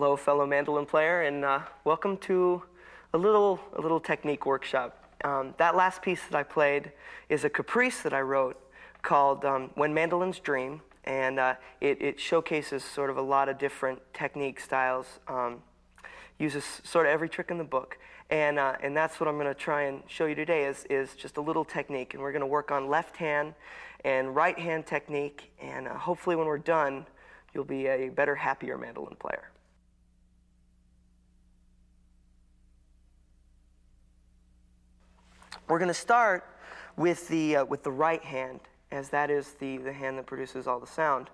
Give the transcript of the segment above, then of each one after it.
Hello, fellow mandolin player, and welcome to a little technique workshop. That last piece that I played is a caprice that I wrote called When Mandolins Dream, and it showcases sort of a lot of different technique styles, uses sort of every trick in the book, and that's what I'm going to try and show you today is just a little technique, and we're going to work on left hand and right hand technique, and hopefully when we're done, you'll be a better, happier mandolin player. We're going to start with the right hand, as that is the hand that produces all the sound,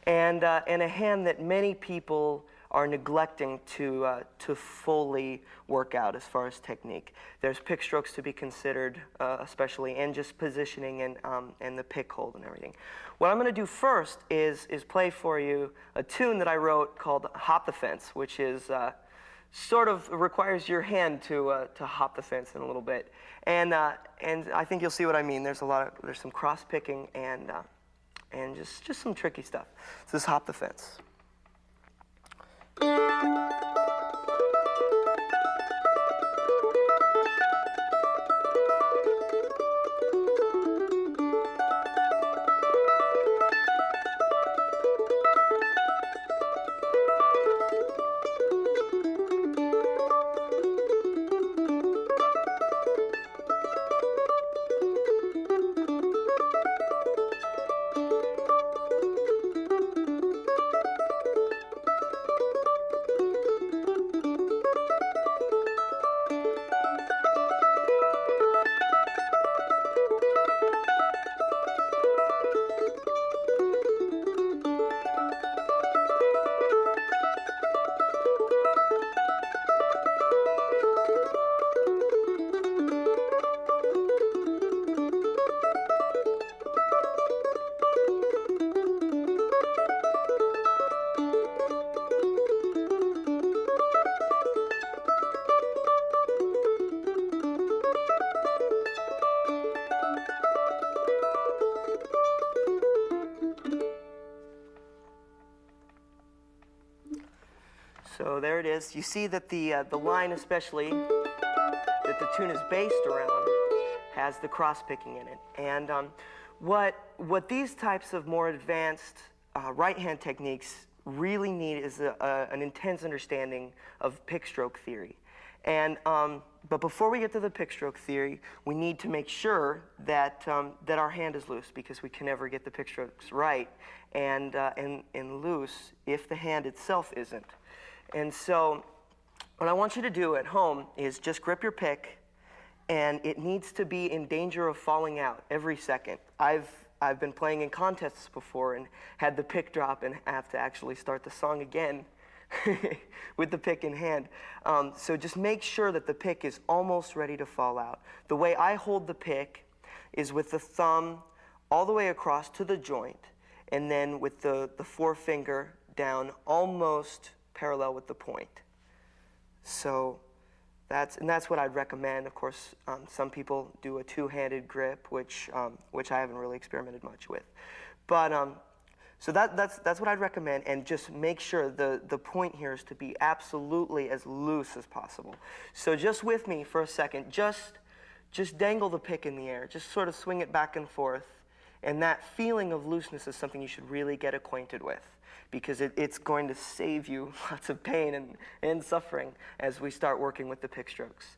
and a hand that many people are neglecting to fully work out as far as technique. There's pick strokes to be considered, especially, and just positioning and the pick hold and everything. What I'm going to do first is play for you a tune that I wrote called "Hop the Fence," which is sort of requires your hand to hop the fence in a little bit, and I think you'll see what I mean. There's some cross picking and just some tricky stuff. So this is "Hop the Fence." So there it is. You see that the line, especially that the tune is based around, has the cross picking in it. And what these types of more advanced right hand techniques really need is an intense understanding of pick stroke theory. And but before we get to the pick stroke theory, we need to make sure that that our hand is loose, because we can never get the pick strokes right and loose if the hand itself isn't. And so what I want you to do at home is just grip your pick, and it needs to be in danger of falling out every second. I've been playing in contests before and had the pick drop and have to actually start the song again with the pick in hand. So just make sure that the pick is almost ready to fall out. The way I hold the pick is with the thumb all the way across to the joint, and then with the forefinger down almost parallel with the point. So that's what I'd recommend. Of course, some people do a two-handed grip, which I haven't really experimented much with. But so that's what I'd recommend, and just make sure the point here is to be absolutely as loose as possible. So just with me for a second, just dangle the pick in the air, just sort of swing it back and forth, and that feeling of looseness is something you should really get acquainted with, because it's going to save you lots of pain and suffering as we start working with the pick strokes.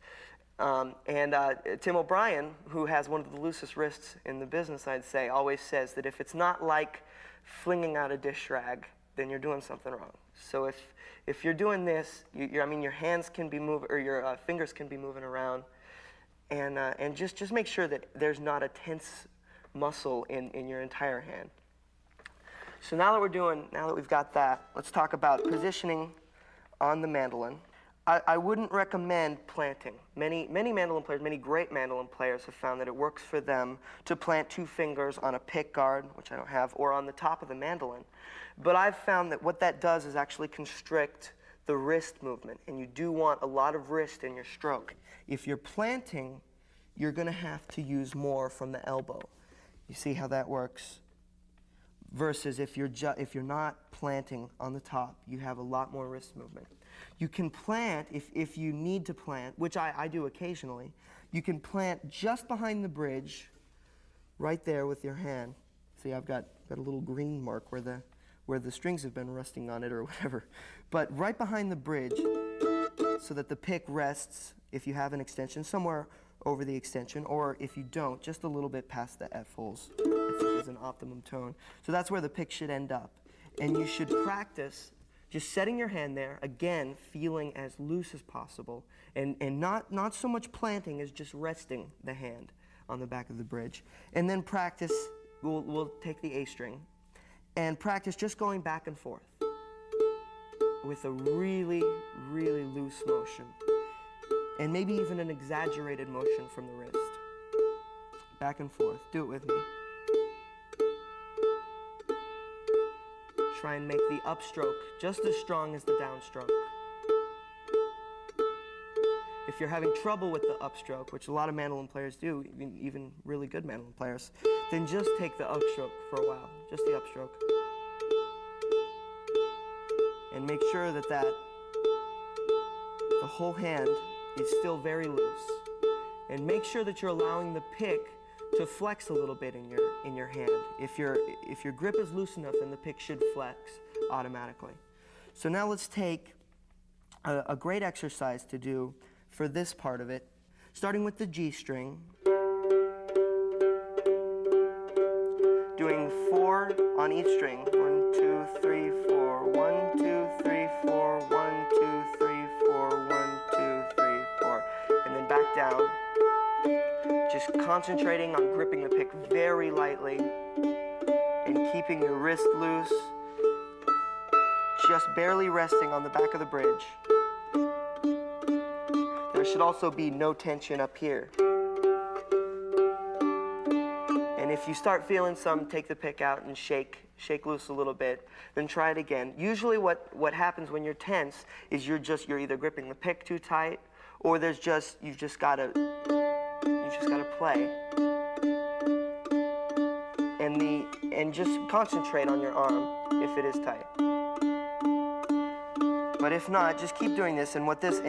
Tim O'Brien, who has one of the loosest wrists in the business, I'd say, always says that if it's not like flinging out a dish rag, then you're doing something wrong. So if you're doing this, your hands can be moving, or your fingers can be moving around, and just make sure that there's not a tense muscle in your entire hand. So now that we've got that, let's talk about positioning on the mandolin. I wouldn't recommend planting. Many mandolin players, many great mandolin players have found that it works for them to plant two fingers on a pick guard, which I don't have, or on the top of the mandolin. But I've found that what that does is actually constrict the wrist movement, and you do want a lot of wrist in your stroke. If you're planting, you're going to have to use more from the elbow. You see how that works? Versus if you're not planting on the top, you have a lot more wrist movement. You can plant, if you need to plant, which I do occasionally, you can plant just behind the bridge, right there with your hand. See, I've got a little green mark where the strings have been resting on it or whatever. But right behind the bridge, so that the pick rests, if you have an extension, somewhere over the extension, or if you don't, just a little bit past the F holes, I think is an optimum tone. So that's where the pick should end up. And you should practice just setting your hand there, again, feeling as loose as possible, and not so much planting as just resting the hand on the back of the bridge. And then practice, we'll take the A string, and practice just going back and forth with a really, really loose motion. And maybe even an exaggerated motion from the wrist. Back and forth. Do it with me. Try and make the upstroke just as strong as the downstroke. If you're having trouble with the upstroke, which a lot of mandolin players do, even really good mandolin players, then just take the upstroke for a while. Just the upstroke. And make sure that the whole hand is still very loose. And make sure that you're allowing the pick to flex a little bit in your hand. If your grip is loose enough, then the pick should flex automatically. So now let's take a great exercise to do for this part of it, starting with the G string, doing 4 on each string. 1, 2, 3, 4. 1, 2, 3, 4. 1, 2, 3, 4. 1, 2, 3, 4. And then back down. Just concentrating on gripping the pick very lightly and keeping your wrist loose, just barely resting on the back of the bridge. There should also be no tension up here. And if you start feeling some, take the pick out and shake loose a little bit, then try it again. Usually what happens when you're tense is you're either gripping the pick too tight, or you've just got to play. And just concentrate on your arm if it is tight. But if not, just keep doing this, and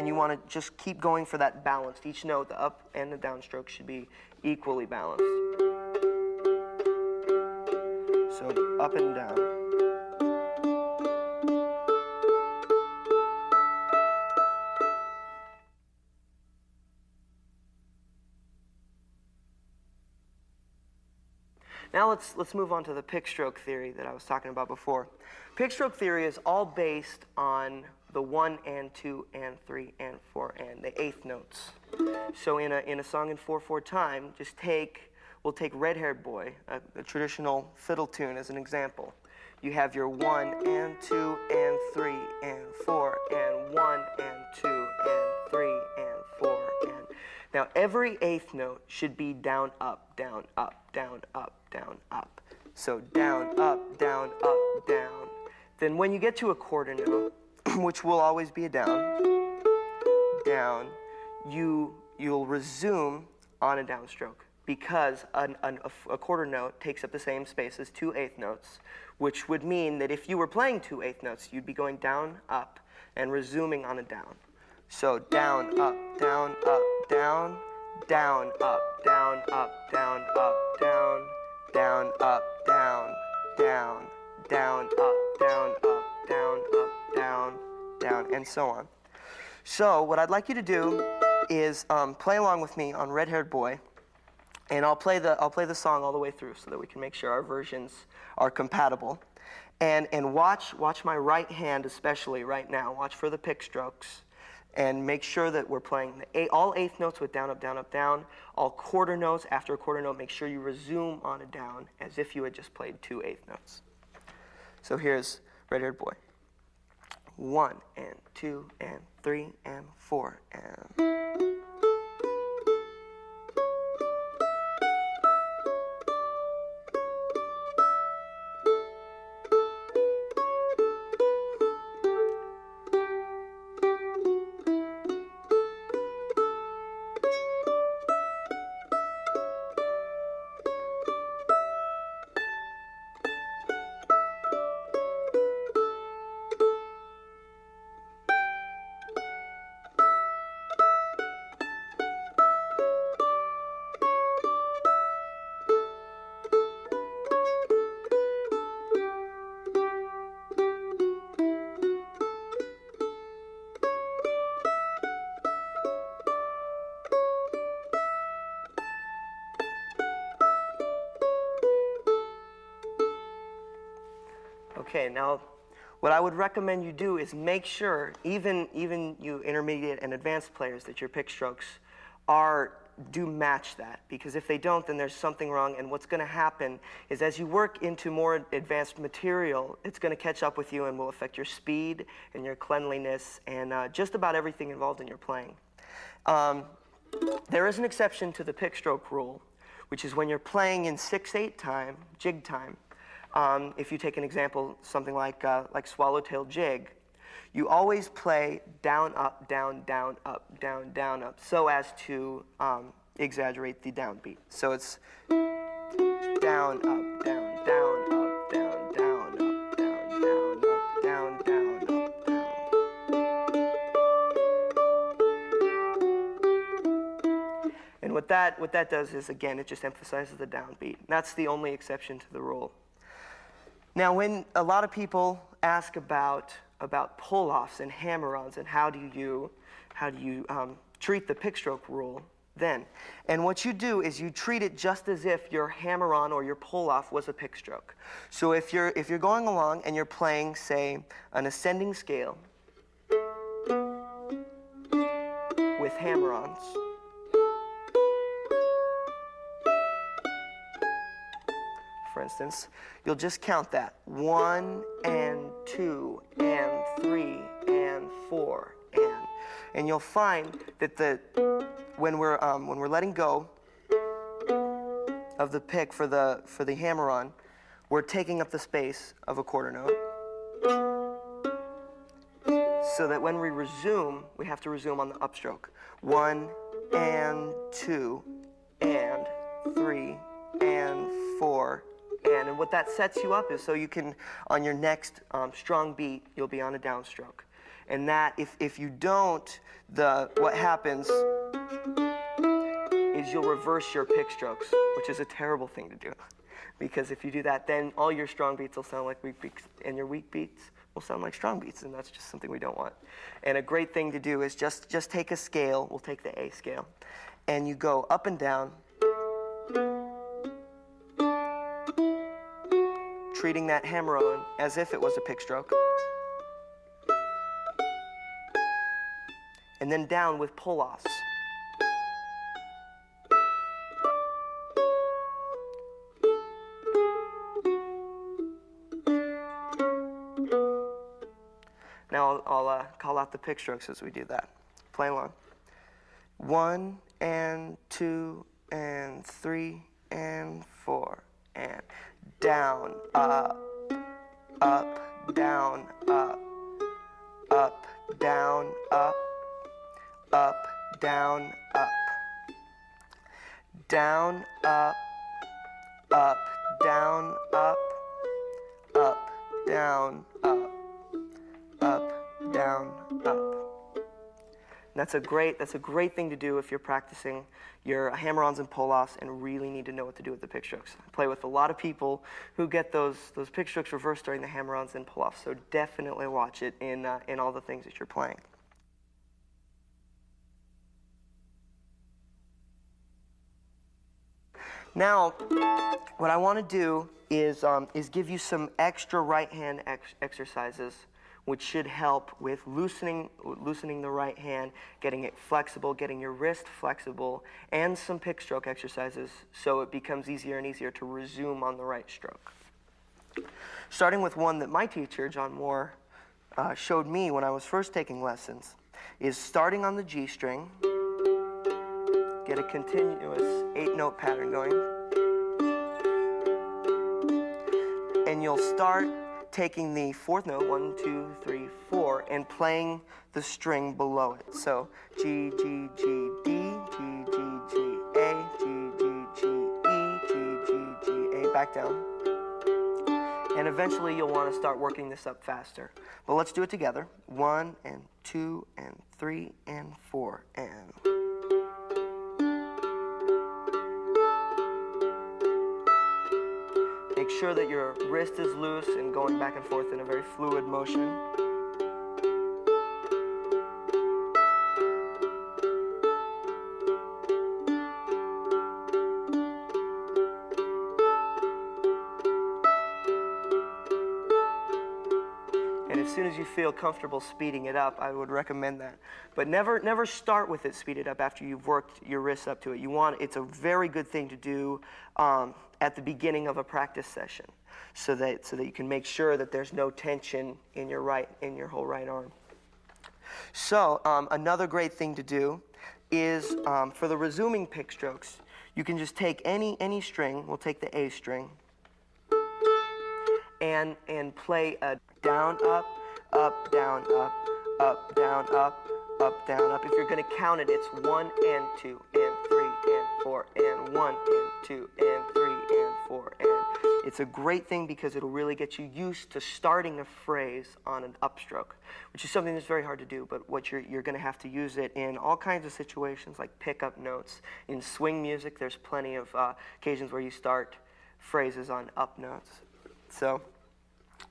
you want to just keep going for that balance. Each note, the up and the downstroke, should be equally balanced. So up and down. Now let's move on to the pick stroke theory that I was talking about before. Pick stroke theory is all based on the 1 and 2 and 3 and 4 and the eighth notes. So in a song in 4/4 time, we'll take Red Haired Boy, a traditional fiddle tune, as an example. You have your 1 and 2 and 3 and 4 and 1 and 2 and 3 and 4 and. Now every eighth note should be down, up, down, up, down, up, down, up. So down, up, down, up, down. Then when you get to a quarter note, which will always be a down, you'll resume on a downstroke, because a quarter note takes up the same space as 2 eighth notes, which would mean that if you were playing 2 eighth notes, you'd be going down, up, and resuming on a down. So down, up, down, up, down, down, up, down, up, down, up, down, down, up, down, down, down, up, down, up, down, up, down, down, and so on. So what I'd like you to do is play along with me on Red Haired Boy, and I'll play the song all the way through so that we can make sure our versions are compatible. And watch my right hand, especially right now. Watch for the pick strokes. And make sure that we're playing all eighth notes with down, up, down, up, down. All quarter notes, after a quarter note, make sure you resume on a down as if you had just played 2 eighth notes. So here's Red Haired Boy. 1 and 2 and 3 and 4 and. Okay, now what I would recommend you do is make sure, even you intermediate and advanced players, that your pick strokes do match that, because if they don't, then there's something wrong. And what's going to happen is, as you work into more advanced material, it's going to catch up with you and will affect your speed and your cleanliness and just about everything involved in your playing. There is an exception to the pick stroke rule, which is when you're playing in 6/8 time, jig time. If you take an example, something like swallowtail jig, you always play down, up, down, down, up, down, down, up, so as to exaggerate the downbeat. So it's down, up, down, down, up, down, down, up, down, down, up, down, down, up, down. And what that does is, again, it just emphasizes the downbeat. That's the only exception to the rule. Now, when a lot of people ask about pull-offs and hammer-ons and how do you treat the pick stroke rule then, and what you do is you treat it just as if your hammer-on or your pull-off was a pick stroke. So if you're going along and you're playing, say, an ascending scale with hammer-ons, for instance, you'll just count that 1 and 2 and 3 and 4 and you'll find that when we're letting go of the pick for the hammer-on, we're taking up the space of a quarter note, so that when we resume, we have to resume on the upstroke. 1 and 2 and 3 and 4. And what that sets you up is so you can, on your next strong beat, you'll be on a downstroke. And that, if you don't, what happens is you'll reverse your pick strokes, which is a terrible thing to do. Because if you do that, then all your strong beats will sound like weak beats, and your weak beats will sound like strong beats, and that's just something we don't want. And a great thing to do is just take a scale, we'll take the A scale, and you go up and down, treating that hammer-on as if it was a pick stroke, and then down with pull-offs. Now I'll call out the pick strokes as we do that. Play along. 1 and 2 and 3 and 4 and down, up, down, up, down, up, down, up, down, up, down, up, down, up, down, up. That's a great thing to do if you're practicing your hammer-ons and pull-offs and really need to know what to do with the pick strokes. I play with a lot of people who get those pick strokes reversed during the hammer-ons and pull-offs, so definitely watch it in all the things that you're playing. Now, what I want to do is give you some extra right hand exercises, which should help with loosening the right hand, getting it flexible, getting your wrist flexible, and some pick stroke exercises so it becomes easier and easier to resume on the right stroke. Starting with one that my teacher, John Moore, showed me when I was first taking lessons, is starting on the G string, get a continuous 8-note pattern going, and you'll start taking the 4th note, 1, 2, 3, 4, and playing the string below it. So G, G, G, D, G, G, G, A, G, G, G, E, G, G, G, A, back down. And eventually you'll want to start working this up faster. But let's do it together. 1 and 2 and 3 and 4 and... Make sure that your wrist is loose and going back and forth in a very fluid motion. soon as you feel comfortable speeding it up, I would recommend that. But never start with it speeded up after you've worked your wrists up to it. It's a very good thing to do at the beginning of a practice session, so that you can make sure that there's no tension in your whole right arm. So another great thing to do is for the resuming pick strokes, you can just take any string. We'll take the A string and play a down, up, up, down, up, up, down, up, up, down, up. If you're going to count it, it's 1 and 2 and 3 and 4 and 1 and 2 and 3 and 4 and. It's a great thing because it'll really get you used to starting a phrase on an upstroke, which is something that's very hard to do, but what you're going to have to use it in all kinds of situations, like pickup notes. In swing music, there's plenty of occasions where you start phrases on up notes. So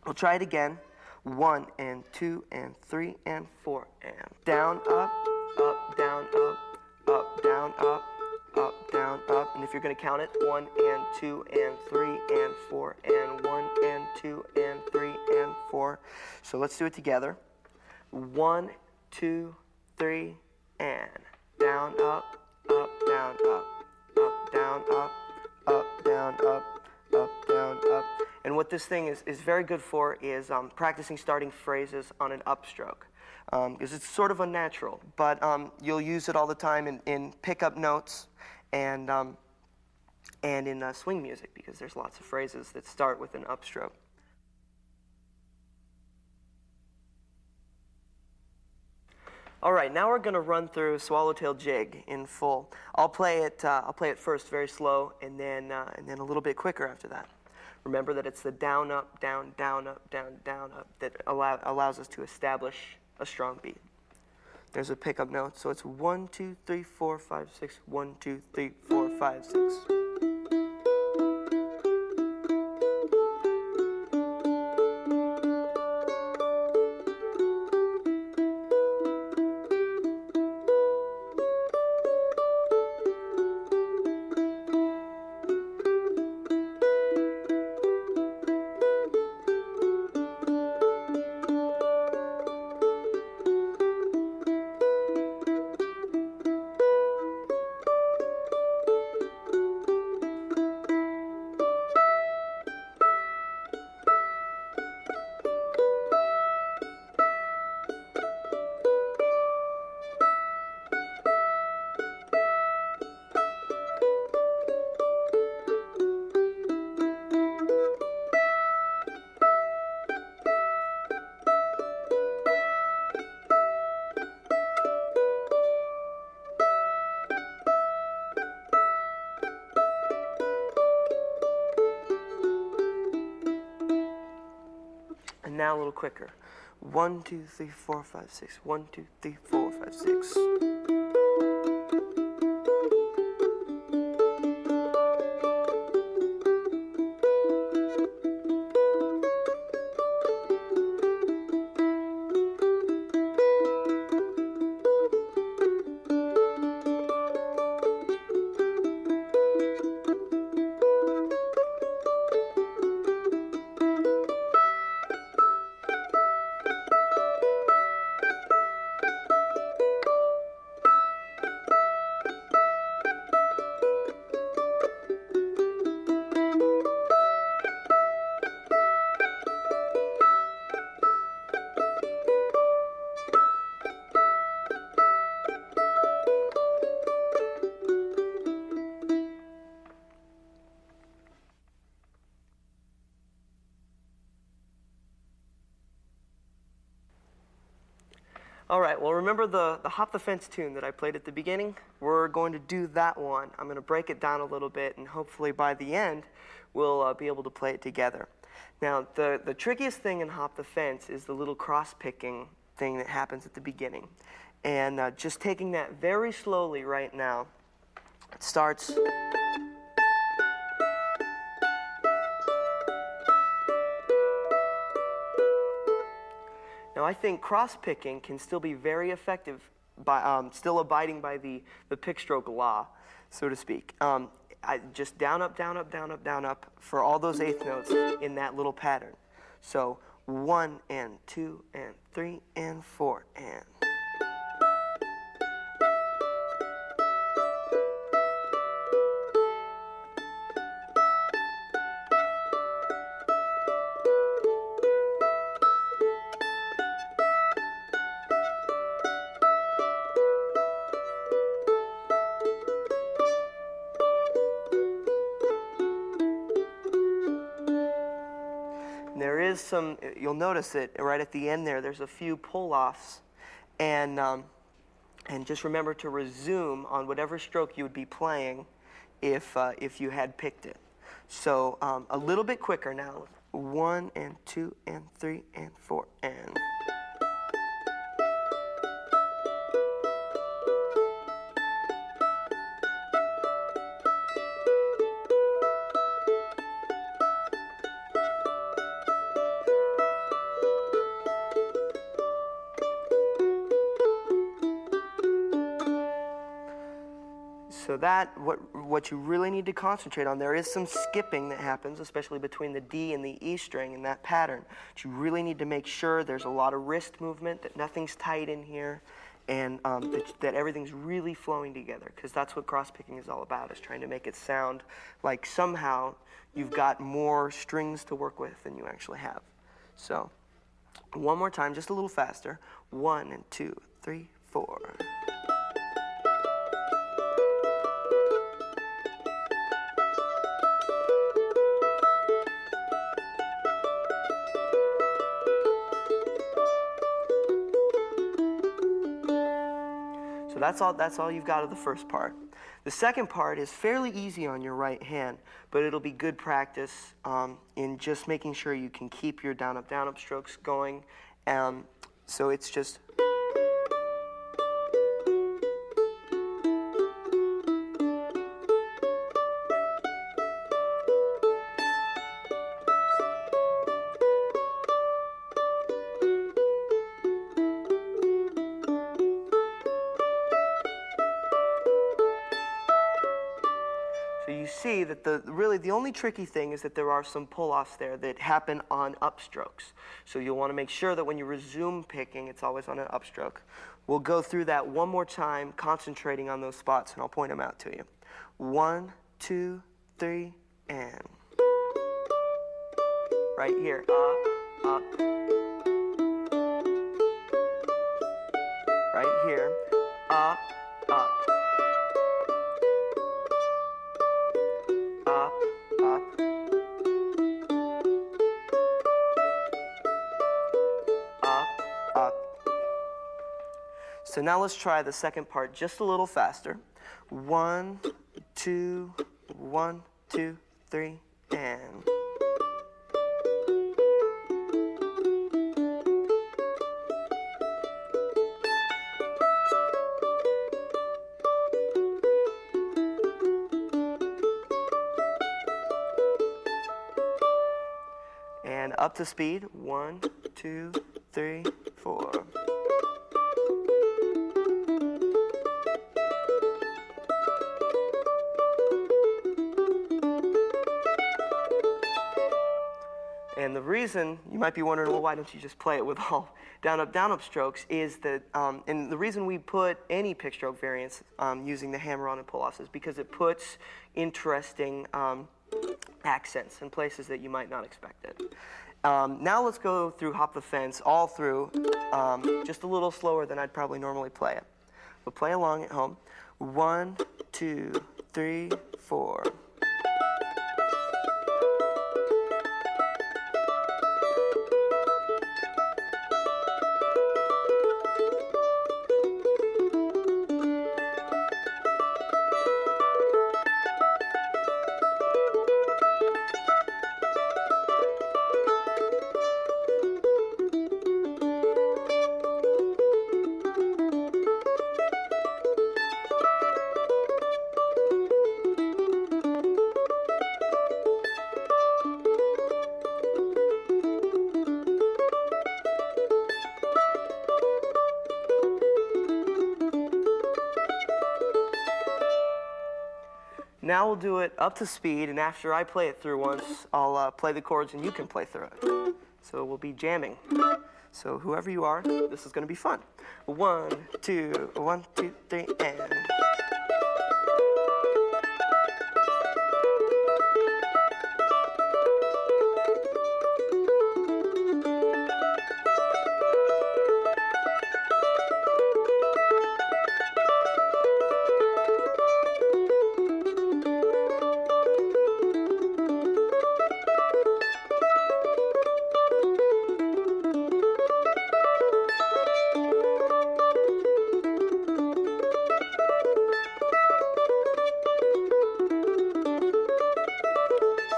we'll try it again. 1 and 2 and 3 and 4 and down, up, down, up, down, up, down, up. And if you're going to count it, 1 and 2 and 3 and 4 and 1 and 2 and 3 and 4. So let's do it together. 1, 2, 3, and down, up, down, up, down, up, down, up, down, up. And what this thing is very good for is practicing starting phrases on an upstroke, because it's sort of unnatural, but you'll use it all the time in pickup notes and in swing music, because there's lots of phrases that start with an upstroke. All right, now we're going to run through Swallowtail Jig in full. I'll play it first very slow, and then a little bit quicker after that. Remember that it's the down, up, down, down, up, down, down, up that allows us to establish a strong beat. There's a pickup note, so it's 1, 2, 3, 4, 5, 6, 1, 2, 3, 4, 5, 6. Now a little quicker. 1, 2, 3, 4, 5, 6. 1, 2, 3, 4, 5, 6. All right, well, remember the Hop the Fence tune that I played at the beginning? We're going to do that one. I'm going to break it down a little bit, and hopefully by the end, we'll be able to play it together. Now, the trickiest thing in Hop the Fence is the little cross-picking thing that happens at the beginning. And just taking that very slowly right now, it starts... Now, I think cross-picking can still be very effective by still abiding by the pick stroke law, so to speak. Just down, up, down, up, down, up, down, up for all those eighth notes in that little pattern. So 1 and 2 and 3 and 4 and. There is some, you'll notice it right at the end there, there's a few pull-offs, and just remember to resume on whatever stroke you would be playing if you had picked it. So a little bit quicker now. 1 and 2 and 3 and 4 and. So that, what you really need to concentrate on, there is some skipping that happens, especially between the D and the E string in that pattern. But you really need to make sure there's a lot of wrist movement, that nothing's tight in here, and that everything's really flowing together, because that's what cross picking is all about, is trying to make it sound like somehow you've got more strings to work with than you actually have. So one more time, just a little faster. 1 and 2, 3, 4. So that's all you've got of the first part. The second part is fairly easy on your right hand, but it'll be good practice in just making sure you can keep your down up strokes going. So it's just. So you see that really the only tricky thing is that there are some pull-offs there that happen on upstrokes. So you'll want to make sure that when you resume picking, it's always on an upstroke. We'll go through that one more time, concentrating on those spots, and I'll point them out to you. 1, 2, 3, and. Right here, up. Right here, up. So now let's try the second part just a little faster. 1, 2, 1, 2, 3, and. And up to speed. 1, 2, 3, 4. And the reason, you might be wondering, well, why don't you just play it with all down up strokes, is that, and the reason we put any pick stroke variants using the hammer-on and pull-offs is because it puts interesting accents in places that you might not expect it. Now let's go through Hop the Fence all through, just a little slower than I'd probably normally play it. We'll play along at home. 1, 2, 3, 4. Now we'll do it up to speed, and after I play it through once, I'll play the chords and you can play through it. So we'll be jamming. So whoever you are, this is going to be fun. 1, 2, 1, 2, 3, and...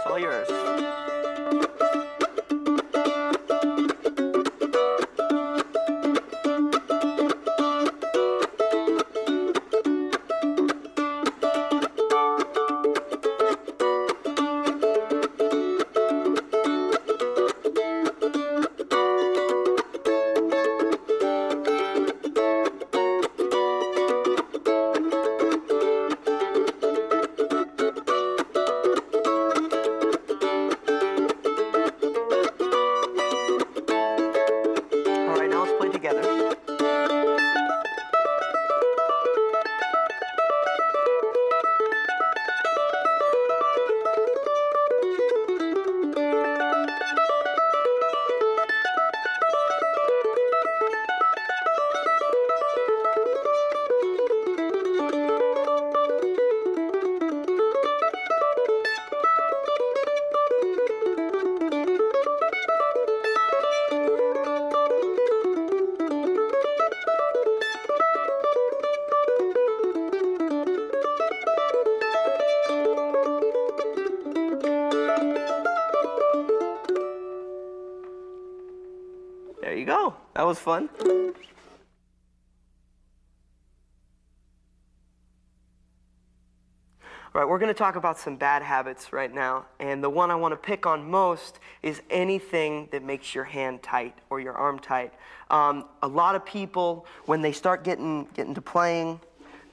All yours. There you go. That was fun. All right, we're going to talk about some bad habits right now, and the one I want to pick on most is anything that makes your hand tight or your arm tight. A lot of people, when they start getting to playing,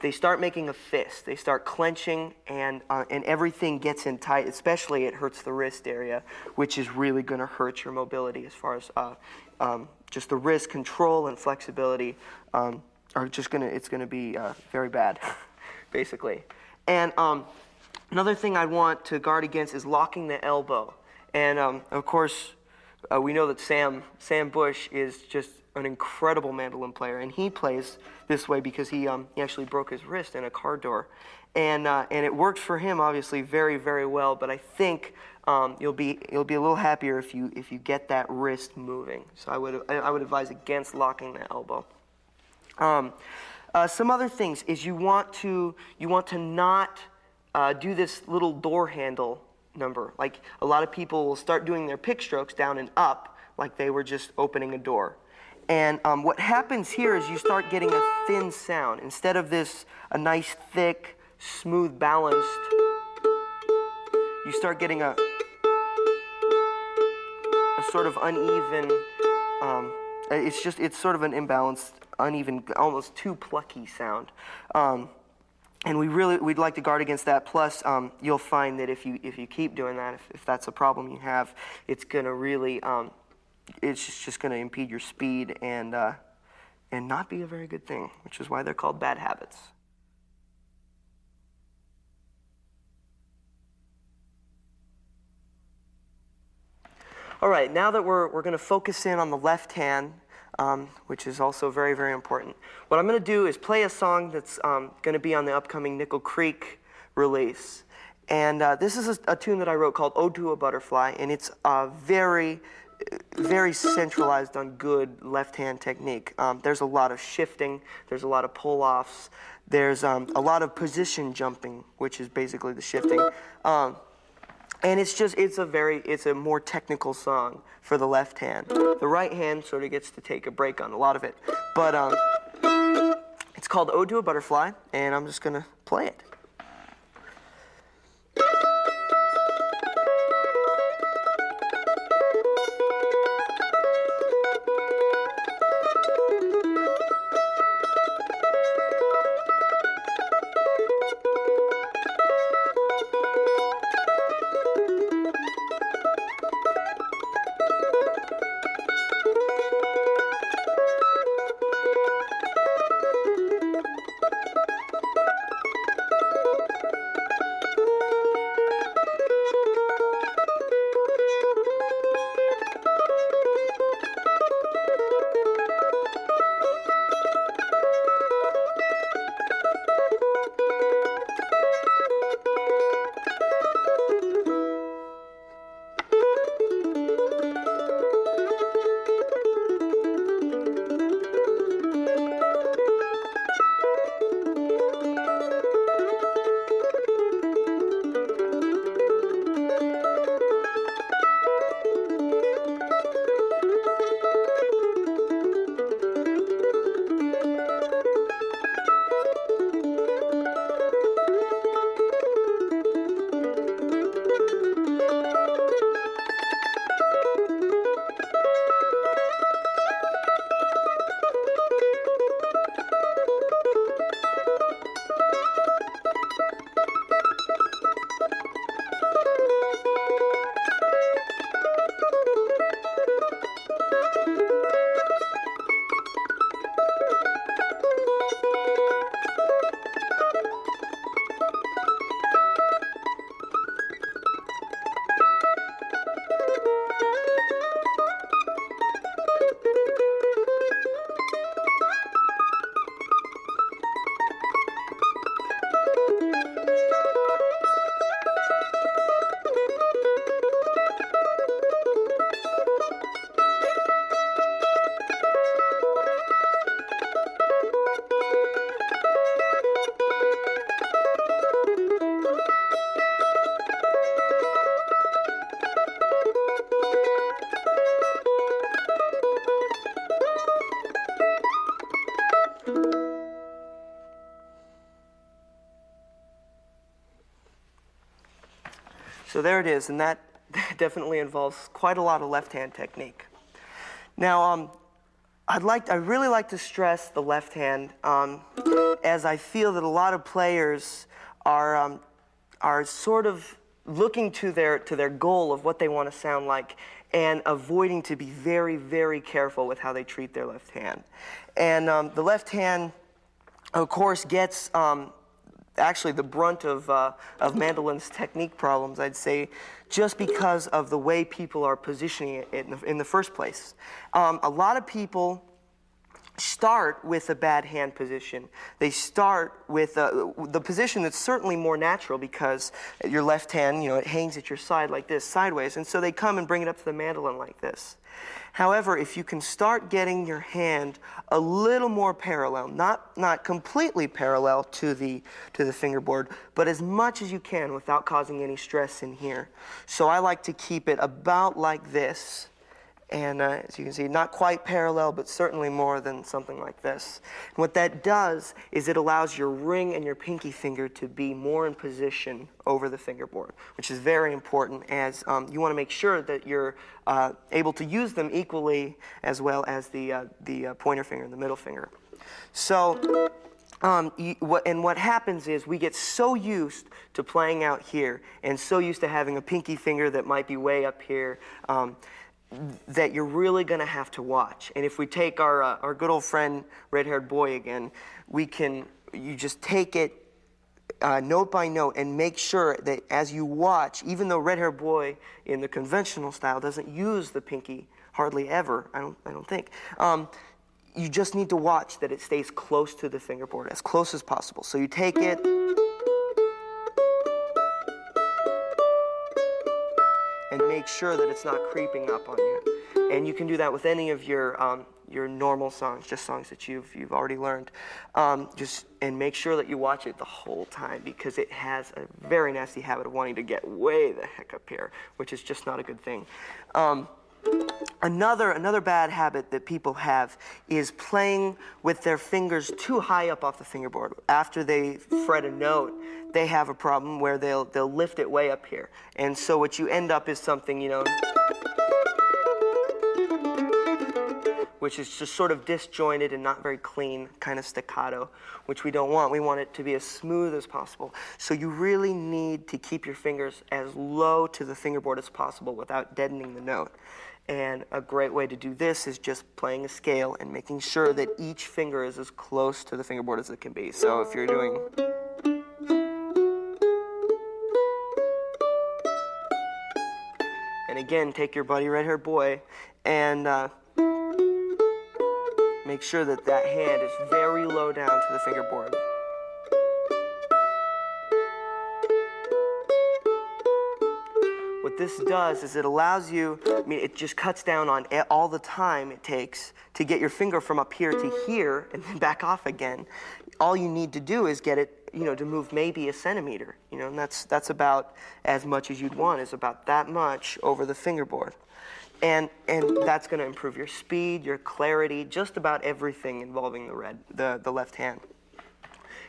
they start making a fist. They start clenching, and everything gets in tight. Especially, it hurts the wrist area, which is really going to hurt your mobility as far as just the wrist control and flexibility are just it's going to be very bad, basically. And another thing I want to guard against is locking the elbow. And of course, we know that Sam Bush is just an incredible mandolin player, and he plays this way because he actually broke his wrist in a car door, and it works for him obviously very, very well. But I think you'll be a little happier if you get that wrist moving. So I would advise against locking the elbow. Some other things is you want to not do this little door handle number. Like a lot of people will start doing their pick strokes down and up like they were just opening a door. And what happens here is you start getting a thin sound. Instead of a nice, thick, smooth, balanced, you start getting a sort of uneven, it's sort of an imbalanced, uneven, almost too plucky sound. And we'd like to guard against that. Plus, you'll find that if you keep doing that, if that's a problem you have, it's going to really, it's just going to impede your speed and not be a very good thing, which is why they're called bad habits. All right, now that we're going to focus in on the left hand, which is also very, very important. What I'm going to do is play a song that's going to be on the upcoming Nickel Creek release. And this is a tune that I wrote called Ode to a Butterfly, and it's very, very centralized on good left-hand technique. There's a lot of shifting, there's a lot of pull-offs, there's a lot of position jumping, which is basically the shifting. And it's a more technical song for the left hand. The right hand sort of gets to take a break on a lot of it. But it's called Ode to a Butterfly, and I'm just going to play it. So there it is, and that definitely involves quite a lot of left-hand technique. Now, I really like to stress the left hand, as I feel that a lot of players are sort of looking to their goal of what they want to sound like, and avoiding to be very, very careful with how they treat their left hand. And the left hand, of course, gets actually the brunt of mandolin's technique problems, I'd say, just because of the way people are positioning it in the first place. A lot of people start with a bad hand position. They start with the position that's certainly more natural, because your left hand, it hangs at your side like this, sideways, and so they come and bring it up to the mandolin like this. However, if you can start getting your hand a little more parallel, not completely parallel to the fingerboard, but as much as you can without causing any stress in here. So I like to keep it about like this. And as you can see, not quite parallel, but certainly more than something like this. And what that does is it allows your ring and your pinky finger to be more in position over the fingerboard, which is very important, as you want to make sure that you're able to use them equally, as well as the pointer finger and the middle finger. So what happens is we get so used to playing out here, and so used to having a pinky finger that might be way up here, that you're really going to have to watch. And if we take our good old friend red-haired boy again, you just take it note by note and make sure that as you watch, even though red-haired boy in the conventional style doesn't use the pinky hardly ever, I don't think, you just need to watch that it stays close to the fingerboard, as close as possible. So you take it, and make sure that it's not creeping up on you. And you can do that with any of your normal songs, just songs that you've already learned. And make sure that you watch it the whole time, because it has a very nasty habit of wanting to get way the heck up here, which is just not a good thing. Another bad habit that people have is playing with their fingers too high up off the fingerboard. After they fret a note, they have a problem where they'll lift it way up here. And so what you end up is something, which is just sort of disjointed and not very clean, kind of staccato, which we don't want. We want it to be as smooth as possible. So you really need to keep your fingers as low to the fingerboard as possible without deadening the note. And a great way to do this is just playing a scale and making sure that each finger is as close to the fingerboard as it can be. So if you're doing... And again, take your buddy red-haired boy and make sure that hand is very low down to the fingerboard. What this does is it allows you, it just cuts down on all the time it takes to get your finger from up here to here and then back off again. All you need to do is get it, to move maybe a centimeter, and that's about as much as you'd want, is about that much over the fingerboard. And that's going to improve your speed, your clarity, just about everything involving the left hand.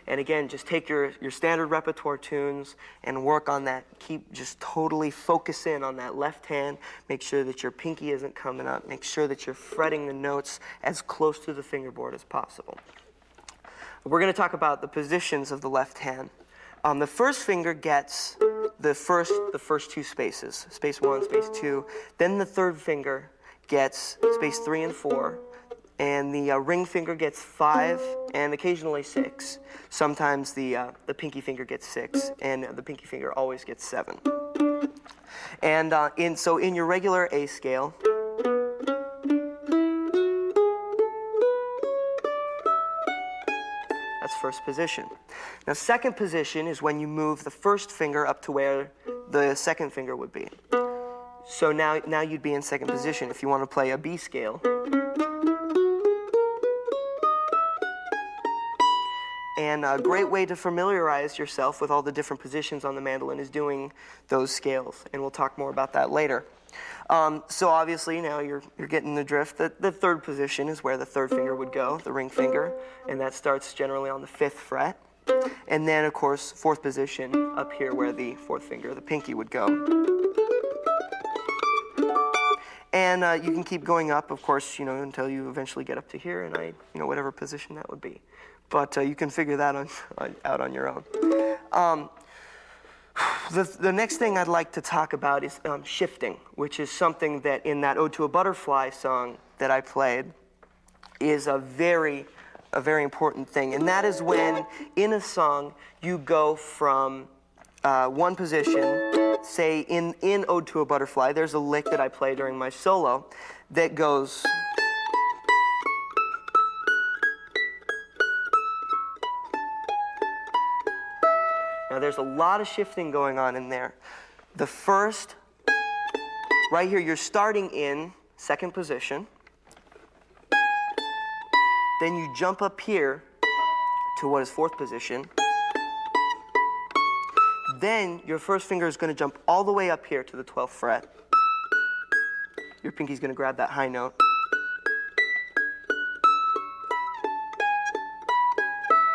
And again, just take your standard repertoire tunes and work on that. Just totally focus in on that left hand. Make sure that your pinky isn't coming up. Make sure that you're fretting the notes as close to the fingerboard as possible. We're going to talk about the positions of the left hand. The first finger gets the first two spaces, space 1, space 2. Then the third finger gets space 3 and 4. And the ring finger gets 5 and occasionally 6. Sometimes the pinky finger gets 6, and the pinky finger always gets 7. And in your regular A scale, that's first position. Now, second position is when you move the first finger up to where the second finger would be. So now you'd be in second position if you want to play a B scale. And a great way to familiarize yourself with all the different positions on the mandolin is doing those scales, and we'll talk more about that later. So obviously now you're getting the drift. The third position is where the third finger would go, the ring finger, and that starts generally on the 5th fret. And then, of course, fourth position up here where the fourth finger, the pinky, would go. And you can keep going up, of course, until you eventually get up to here, and whatever position that would be. But you can figure that out on your own. The next thing I'd like to talk about is shifting, which is something that in that Ode to a Butterfly song that I played is a very important thing. And that is when, in a song, you go from one position, say in Ode to a Butterfly, there's a lick that I play during my solo that goes... Now there's a lot of shifting going on in there. The first, right here, you're starting in second position. Then you jump up here to what is fourth position. Then your first finger is going to jump all the way up here to the 12th fret. Your pinky's going to grab that high note.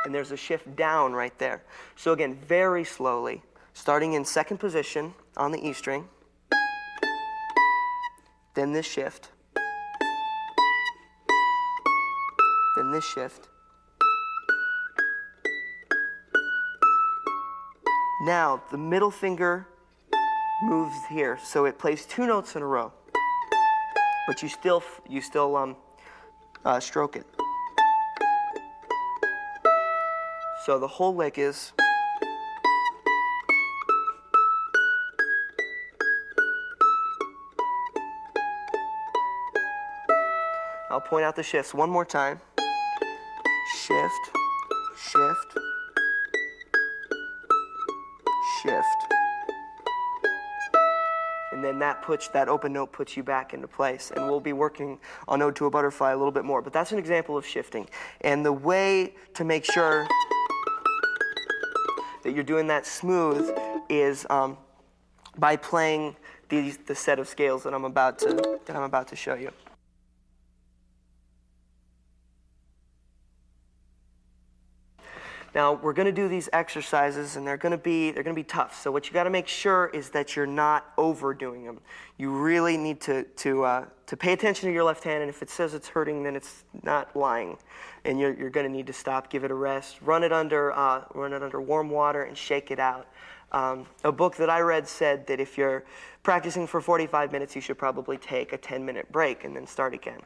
And there's a shift down right there. So again, very slowly, starting in second position on the E string, then this shift, then this shift. Now, the middle finger moves here, so it plays two notes in a row, but you still stroke it. So the whole lick is... I'll point out the shifts one more time. Shift, shift, shift. And then that open note puts you back into place. And we'll be working on Ode to a Butterfly a little bit more. But that's an example of shifting. And the way to make sure that you're doing that smooth is by playing the set of scales that I'm about to show you. Now we're going to do these exercises, and they're going to be tough. So what you got to make sure is that you're not overdoing them. You really need to pay attention to your left hand, and if it says it's hurting, then it's not lying, and you're going to need to stop, give it a rest, run it under warm water, and shake it out. A book that I read said that if you're practicing for 45 minutes, you should probably take a 10-minute break and then start again.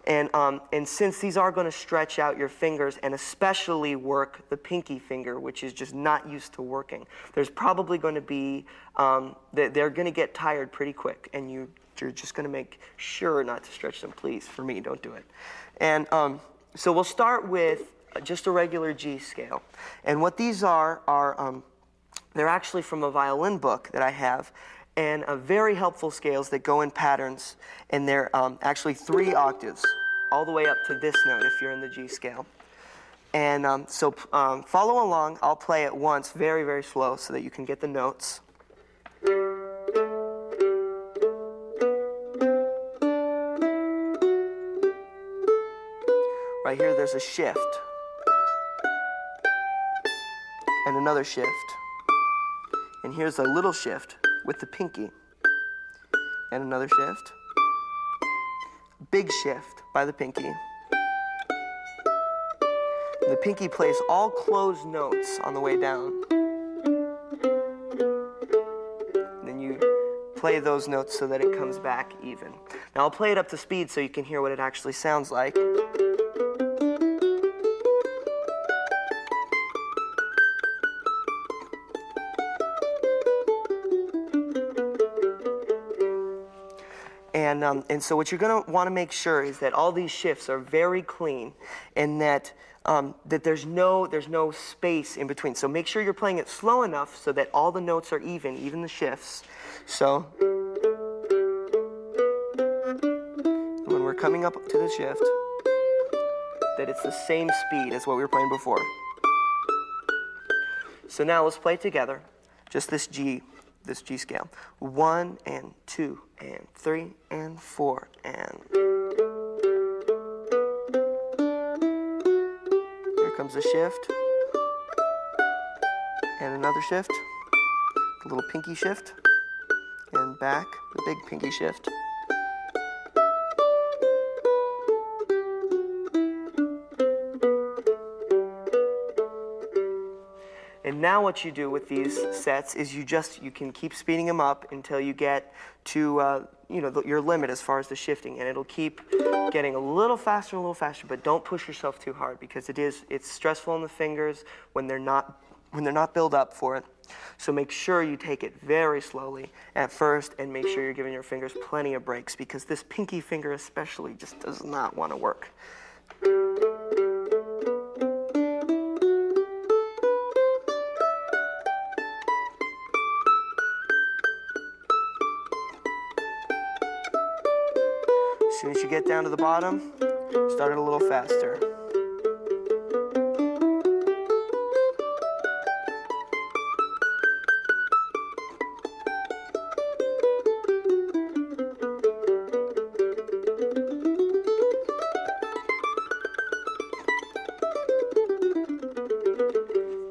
And since these are going to stretch out your fingers and especially work the pinky finger, which is just not used to working, there's probably going to be, they're going to get tired pretty quick, and you're just going to make sure not to stretch them. Please, for me, don't do it. And so we'll start with just a regular G scale. And what these are they're actually from a violin book that I have, and very helpful scales that go in patterns, and they're actually 3 octaves, all the way up to this note if you're in the G scale. And so follow along. I'll play it once very, very slow so that you can get the notes. Right here there's a shift, and another shift. And here's a little shift with the pinky, and another shift, big shift by the pinky. And the pinky plays all closed notes on the way down. And then you play those notes so that it comes back even. Now I'll play it up to speed so you can hear what it actually sounds like. And so what you're going to want to make sure is that all these shifts are very clean, and that there's no space in between. So make sure you're playing it slow enough so that all the notes are even the shifts. So when we're coming up to the shift, that it's the same speed as what we were playing before. So now let's play it together, just this G scale. 1 and 2 and 3 and 4 and... Here comes the shift. and another shift, a little pinky shift, and back, the big pinky shift. And now what you do with these sets is you can keep speeding them up until you get to your limit as far as the shifting, and it'll keep getting a little faster, but don't push yourself too hard because it's stressful on the fingers when they're not built up for it. So make sure you take it very slowly at first, and make sure you're giving your fingers plenty of breaks because this pinky finger especially just does not want to work. As soon as you get down to the bottom, start it a little faster.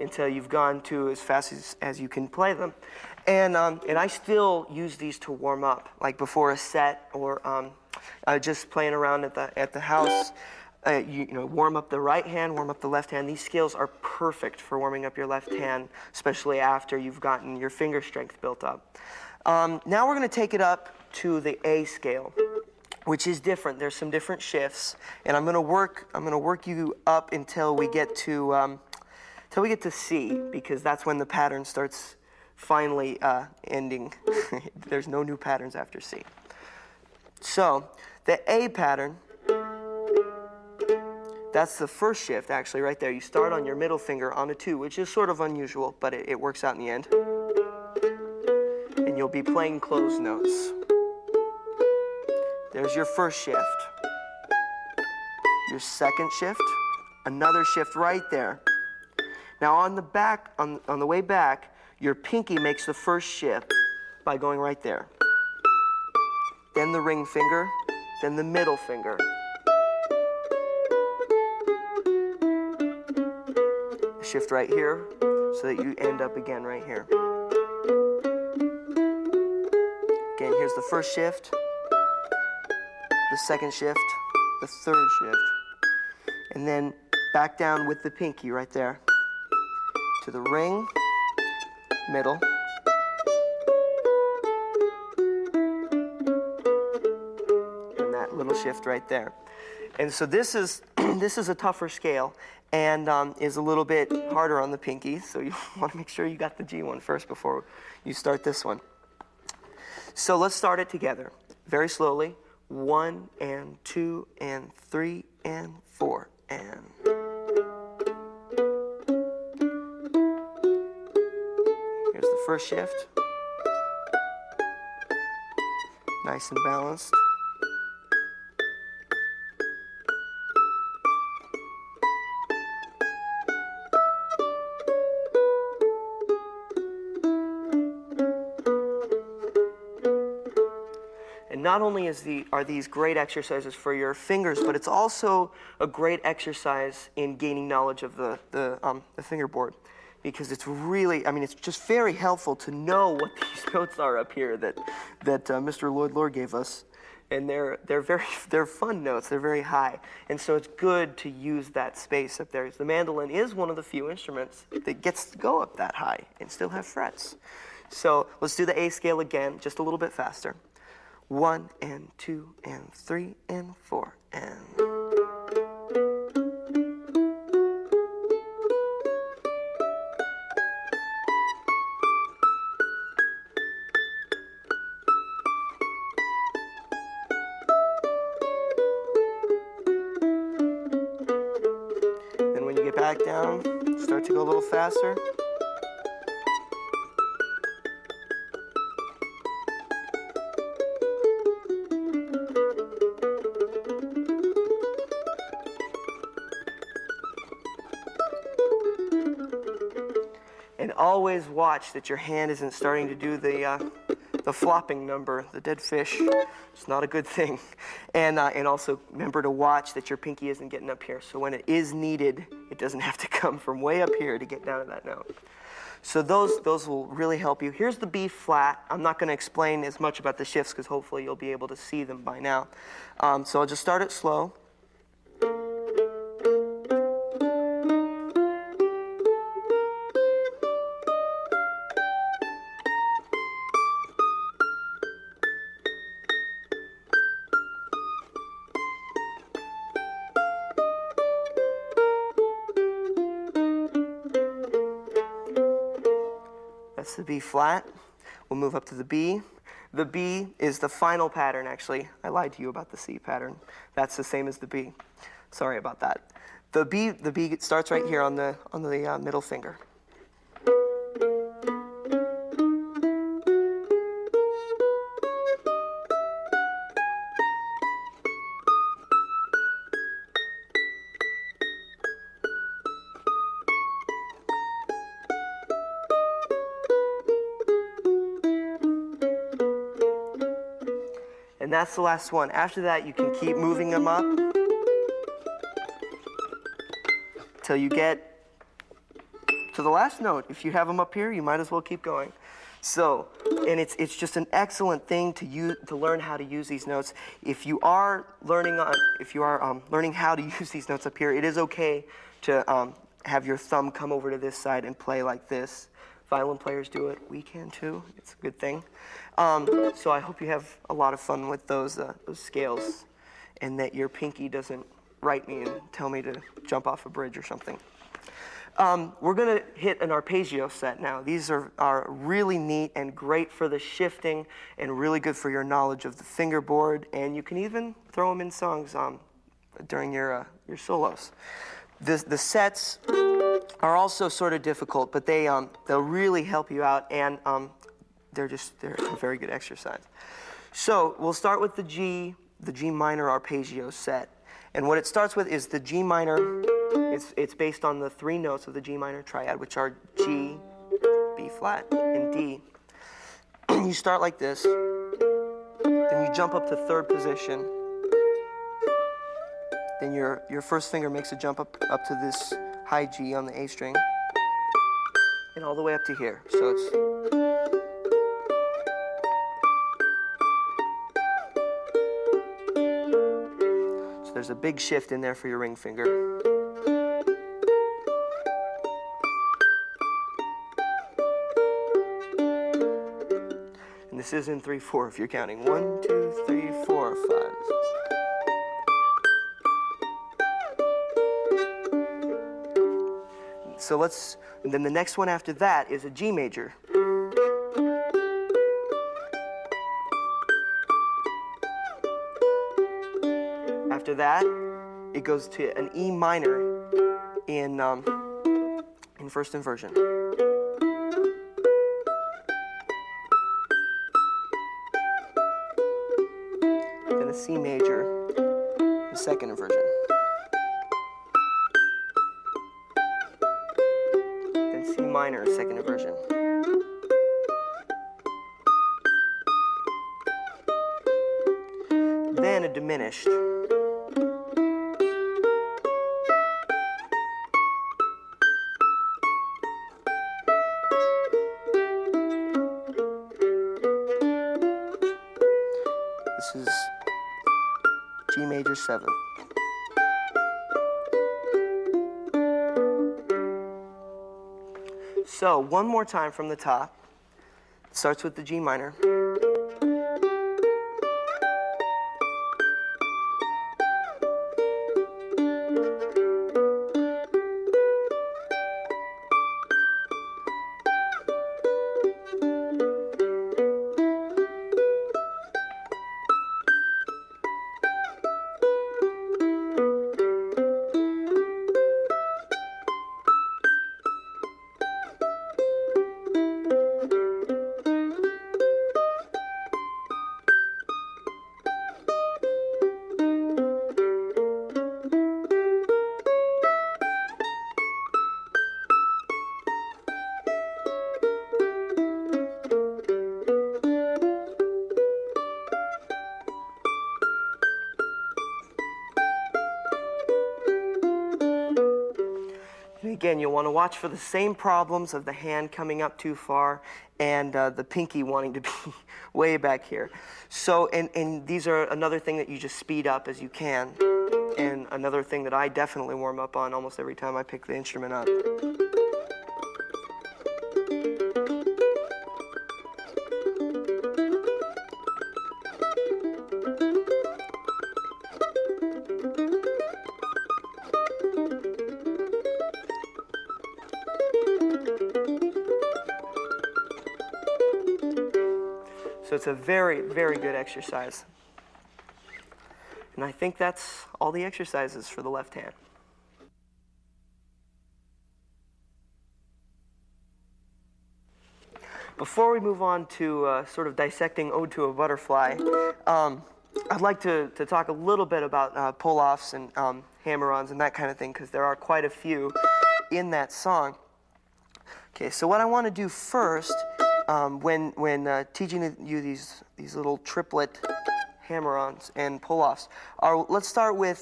Until you've gone to as fast as you can play them. And I still use these to warm up, like before a set or just playing around at the house. Warm up the right hand, warm up the left hand. These scales are perfect for warming up your left hand, especially after you've gotten your finger strength built up. Now we're going to take it up to the A scale, which is different. There's some different shifts, and I'm going to work you up until we get to C, because that's when the pattern starts finally ending. There's no new patterns after C. So the A pattern, that's the first shift actually right there. You start on your middle finger on a 2, which is sort of unusual, but it works out in the end. And you'll be playing closed notes. There's your first shift. Your second shift, another shift right there. Now on the back, on the way back, your pinky makes the first shift by going right there. Then the ring finger, then the middle finger. Shift right here so that you end up again right here. Again, here's the first shift, the second shift, the third shift, and then back down with the pinky right there to the ring, middle, and that little shift right there. And so this is a tougher scale and is a little bit harder on the pinky, so you want to make sure you got the G one first before you start this one. So let's start it together very slowly. 1 and 2 and 3 and 4 and. Here's the first shift. Nice and balanced. Not only are these great exercises for your fingers, but it's also a great exercise in gaining knowledge of the fingerboard, because it's really, it's just very helpful to know what these notes are up here that Mr. Lloyd Lord gave us, and they're fun notes. They're very high, and so it's good to use that space up there. The mandolin is one of the few instruments that gets to go up that high and still have frets. So let's do the A scale again, just a little bit faster. 1 and 2 and 3 and 4 and. Then when you get back down, start to go a little faster. And always watch that your hand isn't starting to do the flopping number, the dead fish. It's not a good thing. And also remember to watch that your pinky isn't getting up here. So when it is needed, it doesn't have to come from way up here to get down to that note. So those will really help you. Here's the B flat. I'm not going to explain as much about the shifts because hopefully you'll be able to see them by now. So I'll just start it slow. That's the B flat. We'll move up to the B. The B is the final pattern, actually. I lied to you about the C pattern. That's the same as the B. Sorry about that. The B starts right here on the middle finger. And that's the last one. After that, you can keep moving them up till you get to the last note. If you have them up here, you might as well keep going. So, and it's just an excellent thing to learn how to use these notes. If you are learning how to use these notes up here, it is okay to have your thumb come over to this side and play like this. Violin players do it. We can too. It's a good thing. So I hope you have a lot of fun with those scales, and that your pinky doesn't write me and tell me to jump off a bridge or something. We're going to hit an arpeggio set now. These are really neat and great for the shifting and really good for your knowledge of the fingerboard, and you can even throw them in songs during your solos. The sets are also sort of difficult, but they'll really help you out, and they're a very good exercise. So we'll start with the G minor arpeggio set, and what it starts with is the G minor. It's based on the three notes of the G minor triad, which are G, B flat, and D. You start like this, then you jump up to third position. Then your first finger makes a jump up to this high G on the A string, and all the way up to here. So it's there's a big shift in there for your ring finger. And this is in 3/4 if you're counting. 1, 2, 3, 4, 5. So and then the next one after that is a G major. After that, it goes to an E minor in first inversion. Then a C major in second inversion. Then C minor in second inversion. Then a diminished. This is G major 7. So one more time from the top. It starts with the G minor. again, you'll want to watch for the same problems of the hand coming up too far and the pinky wanting to be way back here. So, and these are another thing that you just speed up as you can, and another thing that I definitely warm up on almost every time I pick the instrument up. So it's a very, very good exercise. And I think that's all the exercises for the left hand. Before we move on to sort of dissecting Ode to a Butterfly, I'd like to talk a little bit about pull-offs and hammer-ons and that kind of thing, because there are quite a few in that song. Okay, so what I want to do first, when teaching you these little triplet hammer-ons and pull-offs, let's start with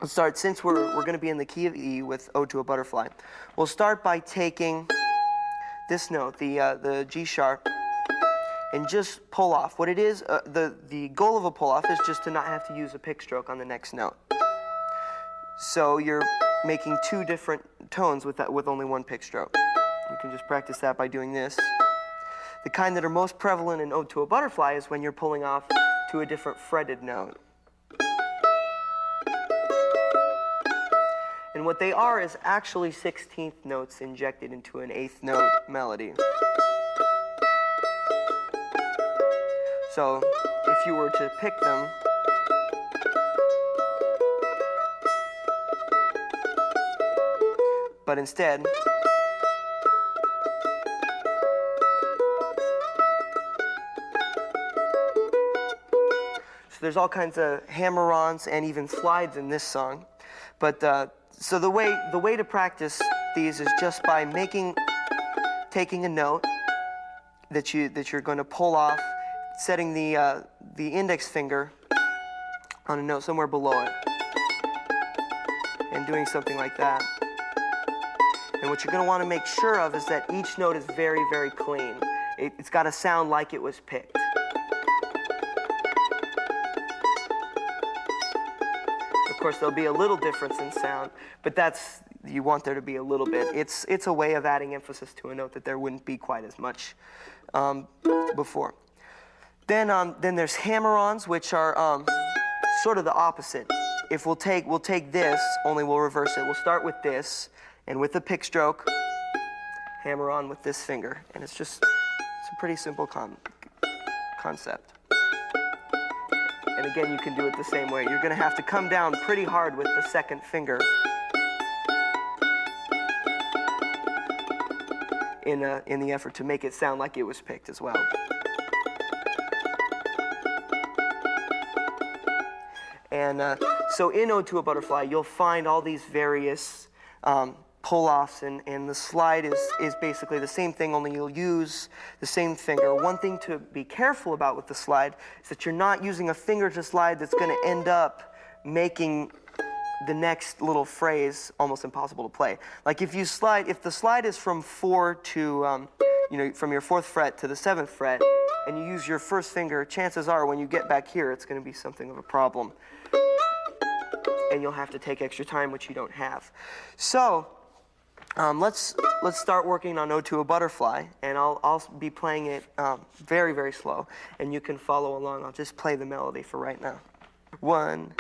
since we're going to be in the key of E with Ode to a Butterfly. We'll start by taking this note, the G sharp, and just pull off. What it is, the goal of a pull-off is just to not have to use a pick stroke on the next note. So you're making two different tones with only one pick stroke. You can just practice that by doing this. The kind that are most prevalent in Ode to a Butterfly is when you're pulling off to a different fretted note. And what they are is actually 16th notes injected into an 8th note melody. So if you were to pick them, but instead, so there's all kinds of hammer-ons and even slides in this song. But so the way to practice these is just by taking a note that you're going to pull off, setting the index finger on a note somewhere below it, and doing something like that. And what you're going to want to make sure of is that each note is very, very clean. It's got to sound like it was picked. Of course, there'll be a little difference in sound, but you want there to be a little bit. It's a way of adding emphasis to a note that there wouldn't be quite as much before. Then there's hammer-ons, which are sort of the opposite. If we'll take this, only we'll reverse it. We'll start with this, and with the pick stroke, hammer on with this finger, and it's a pretty simple concept. And again, you can do it the same way. You're going to have to come down pretty hard with the second finger in the effort to make it sound like it was picked as well. And so in Ode to a Butterfly, you'll find all these various pull-offs, and the slide is basically the same thing, only you'll use the same finger. One thing to be careful about with the slide is that you're not using a finger to slide that's going to end up making the next little phrase almost impossible to play. Like if the slide is from 4 to, from your 4th fret to the 7th fret, and you use your first finger, chances are when you get back here, it's going to be something of a problem. And you'll have to take extra time, which you don't have. So let's start working on Ode to a Butterfly, and I'll be playing it very, very slow, and you can follow along. I'll just play the melody for right now. 1,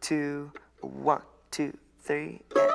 2, 1, 2, 3, and...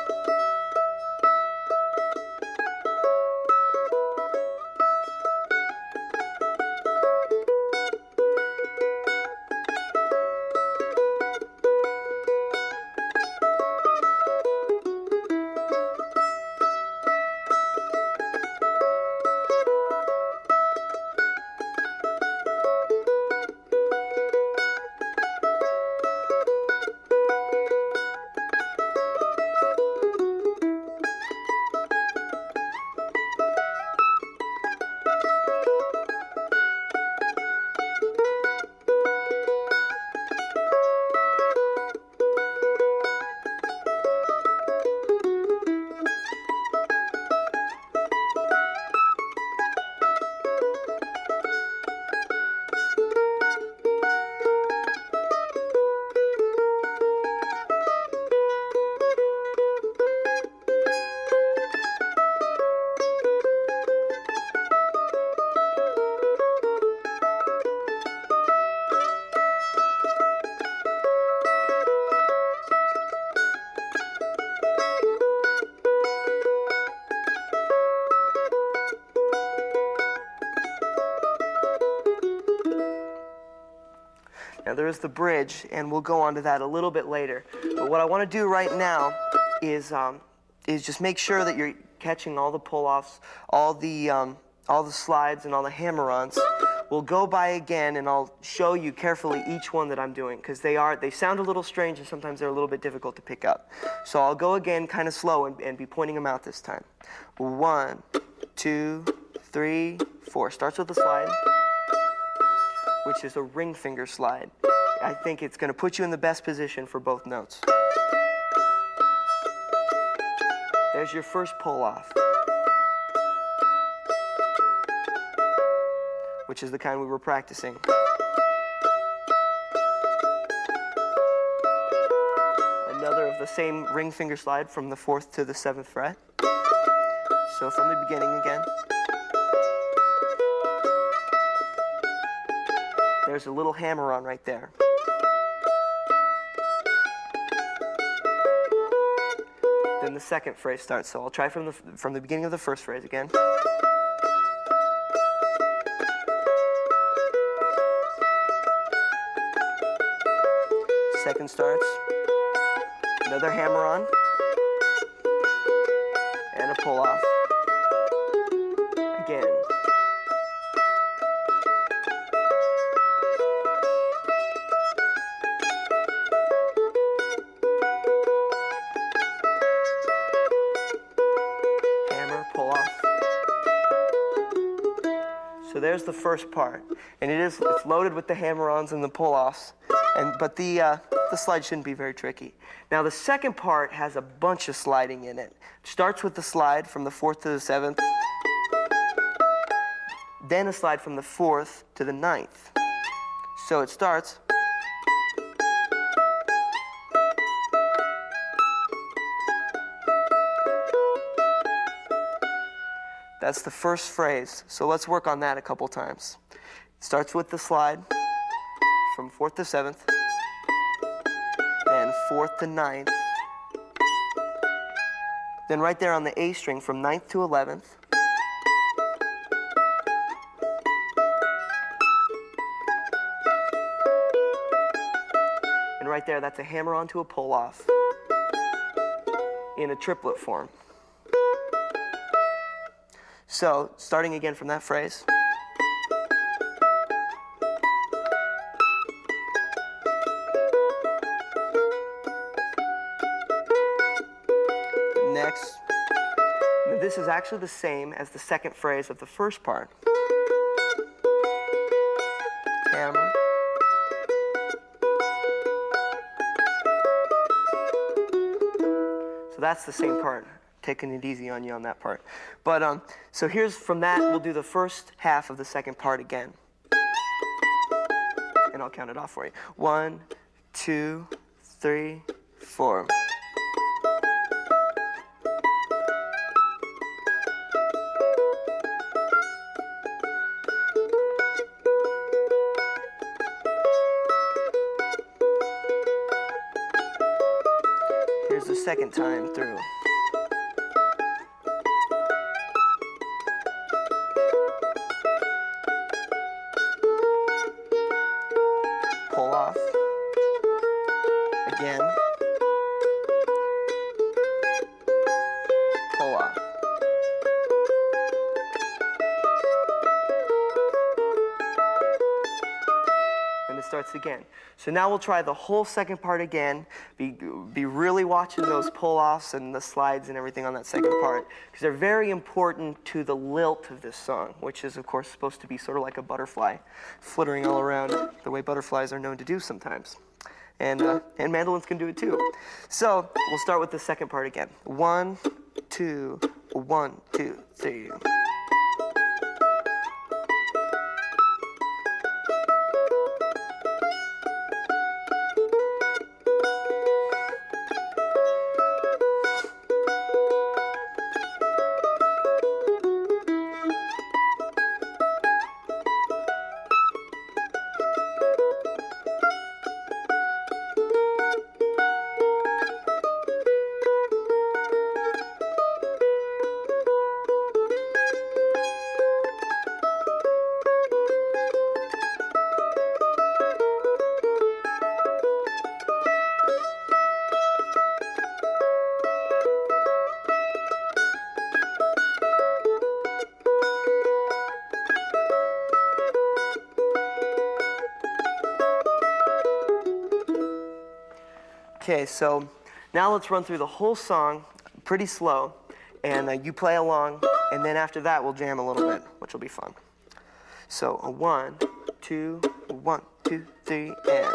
Now there's the bridge, and we'll go on to that a little bit later. But what I want to do right now is just make sure that you're catching all the pull-offs, all the slides, and all the hammer-ons. We'll go by again, and I'll show you carefully each one that I'm doing, because they sound a little strange, and sometimes they're a little bit difficult to pick up. So I'll go again kind of slow and be pointing them out this time. 1, 2, 3, 4. Starts with a slide, which is a ring finger slide. I think it's going to put you in the best position for both notes. There's your first pull-off, which is the kind we were practicing. Another of the same ring finger slide from the 4th to the 7th fret. So from the beginning again. There's a little hammer-on right there. Then the second phrase starts. So I'll try from the beginning of the first phrase again. Second starts. Another hammer-on. And a pull-off. Again. So there's the first part, and it's loaded with the hammer-ons and the pull-offs, but the slide shouldn't be very tricky. Now the second part has a bunch of sliding in it. It starts with the slide from the 4th to the 7th, then a slide from the 4th to the 9th. So it starts. That's the first phrase. So let's work on that a couple times. It starts with the slide from 4th to 7th, then 4th to 9th, then right there on the A string from 9th to 11th, and right there that's a hammer-on to a pull-off in a triplet form. So, starting again from that phrase. Next. This is actually the same as the second phrase of the first part. Hammer. So that's the same part. Taking it easy on you on that part. But so here's from that, we'll do the first half of the second part again. And I'll count it off for you. 1, 2, 3, 4. Here's the second time through. Pull off. Again. Pull off. And it starts again. So now we'll try the whole second part again. Be really watching those pull-offs and the slides and everything on that second part, because they're very important to the lilt of this song, which is, of course, supposed to be sort of like a butterfly fluttering all around the way butterflies are known to do sometimes. And mandolins can do it too. So we'll start with the second part again. 1, 2, 1, 2, 3. Okay, so now let's run through the whole song pretty slow, and you play along, and then after that we'll jam a little bit, which will be fun. So a 1, 2, 1, 2, 3, and.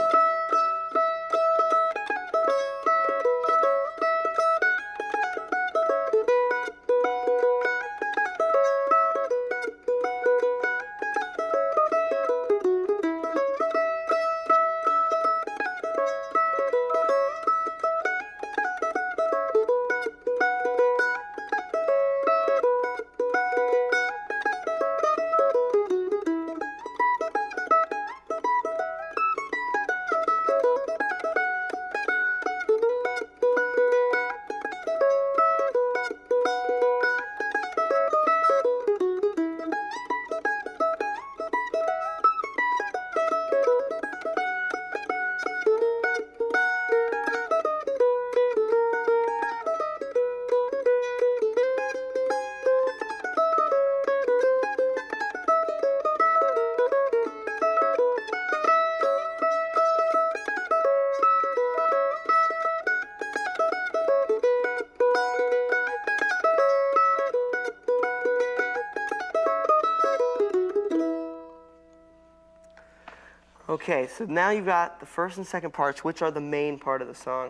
Okay, so now you've got the first and second parts, which are the main part of the song.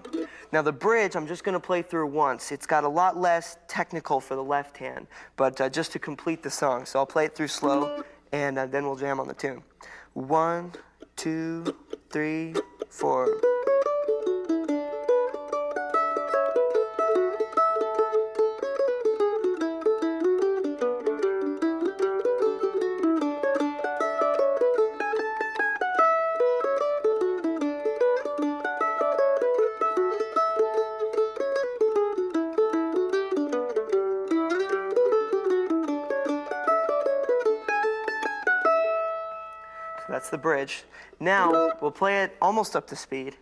Now the bridge, I'm just going to play through once. It's got a lot less technical for the left hand, but just to complete the song. So I'll play it through slow, and then we'll jam on the tune. 1, 2, 3, 4. That's the bridge. Now we'll play it almost up to speed,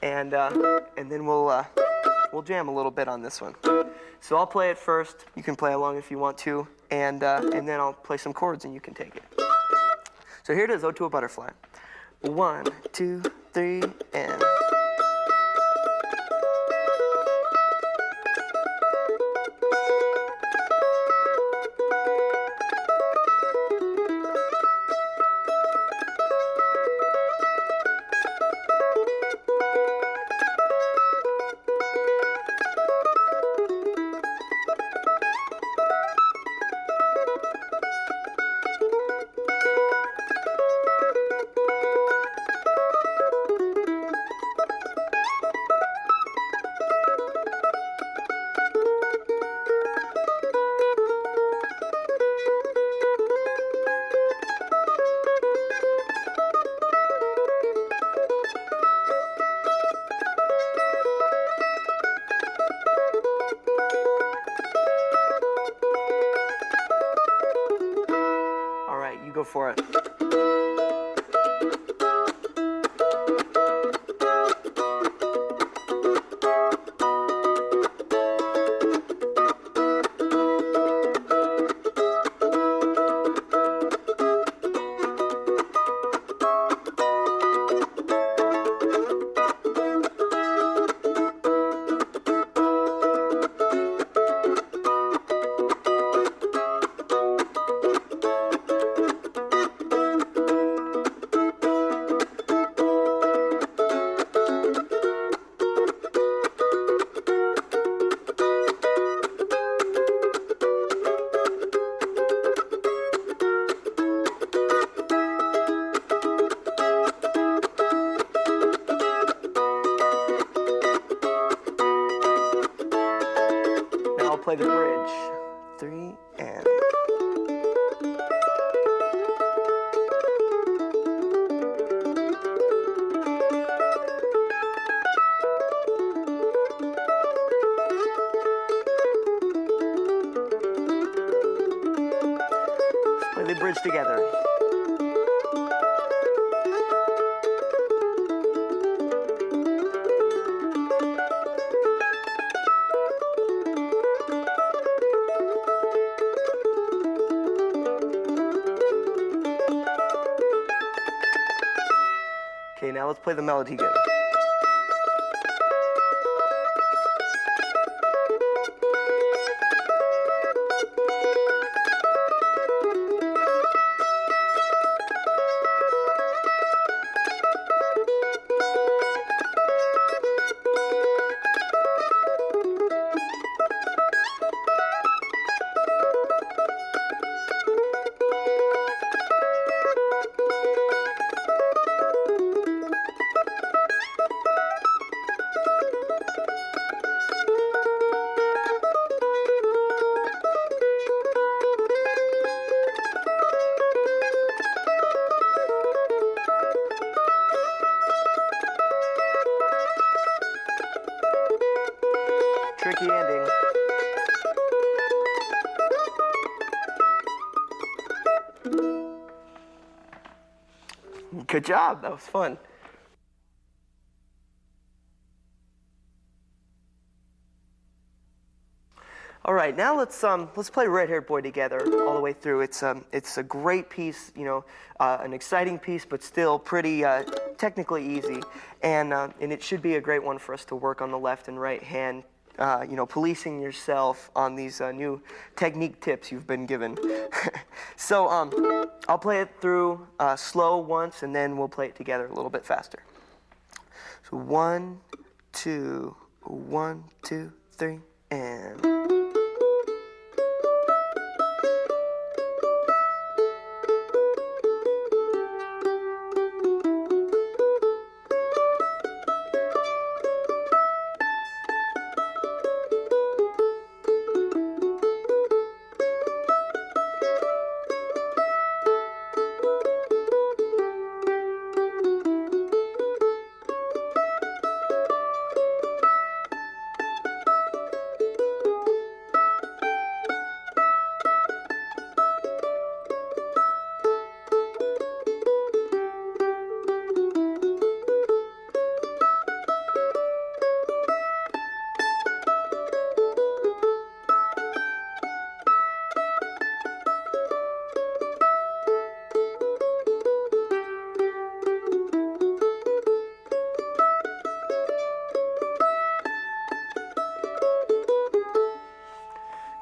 and then we'll jam a little bit on this one. So I'll play it first. You can play along if you want to, and then I'll play some chords and you can take it. So here it is, Ode to a Butterfly. 1, 2, 3, and. You go for it. Play the bridge. 3 and. Let's play the bridge together. Okay, now let's play the melody again. Good job. That was fun. All right, now let's play Red Haired Boy together all the way through. It's a great piece, you know, an exciting piece, but still pretty technically easy, and it should be a great one for us to work on the left and right hand. You know, policing yourself on these new technique tips you've been given. So I'll play it through slow once, and then we'll play it together a little bit faster. So 1, 2, 1, 2, 3, and.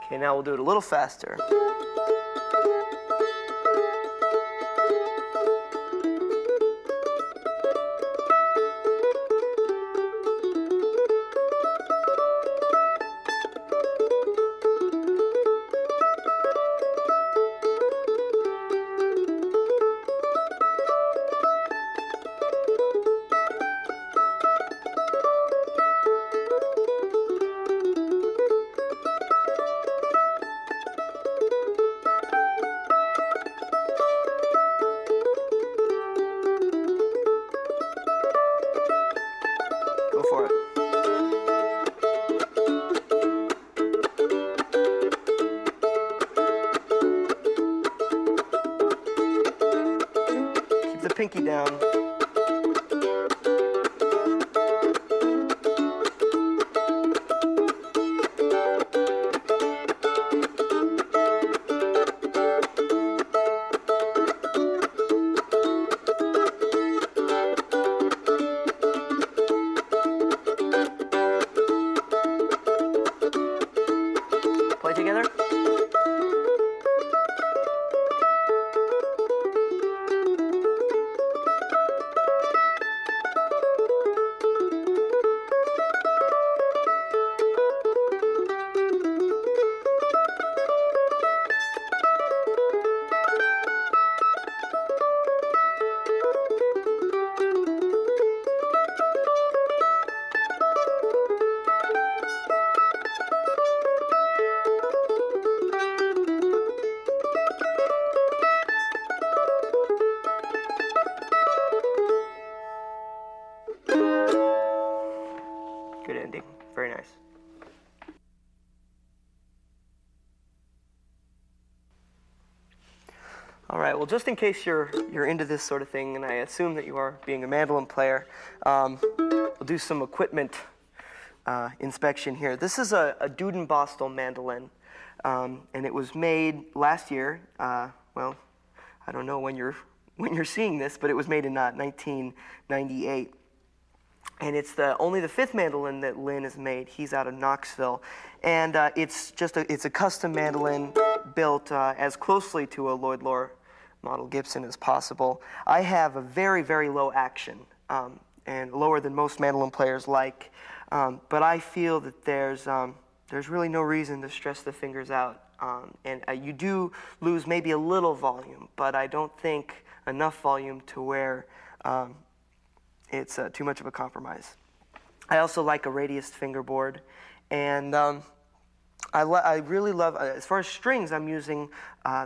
Okay, now we'll do it a little faster. Go for it. Keep the pinky down. Play together. Good ending. Very nice. All right. Well, just in case you're into this sort of thing, and I assume that you are, being a mandolin player, we'll do some equipment inspection here. This is a Dudenbostel mandolin, and it was made last year. Well, I don't know when you're seeing this, but it was made in 1998. And it's only the fifth mandolin that Lynn has made. He's out of Knoxville, and it's a custom mandolin built as closely to a Lloyd Loar model Gibson as possible. I have a very, very low action, and lower than most mandolin players like, but I feel that there's really no reason to stress the fingers out, and you do lose maybe a little volume, but I don't think enough volume to where it's too much of a compromise. I also like a radiused fingerboard, and I really love, as far as strings, I'm using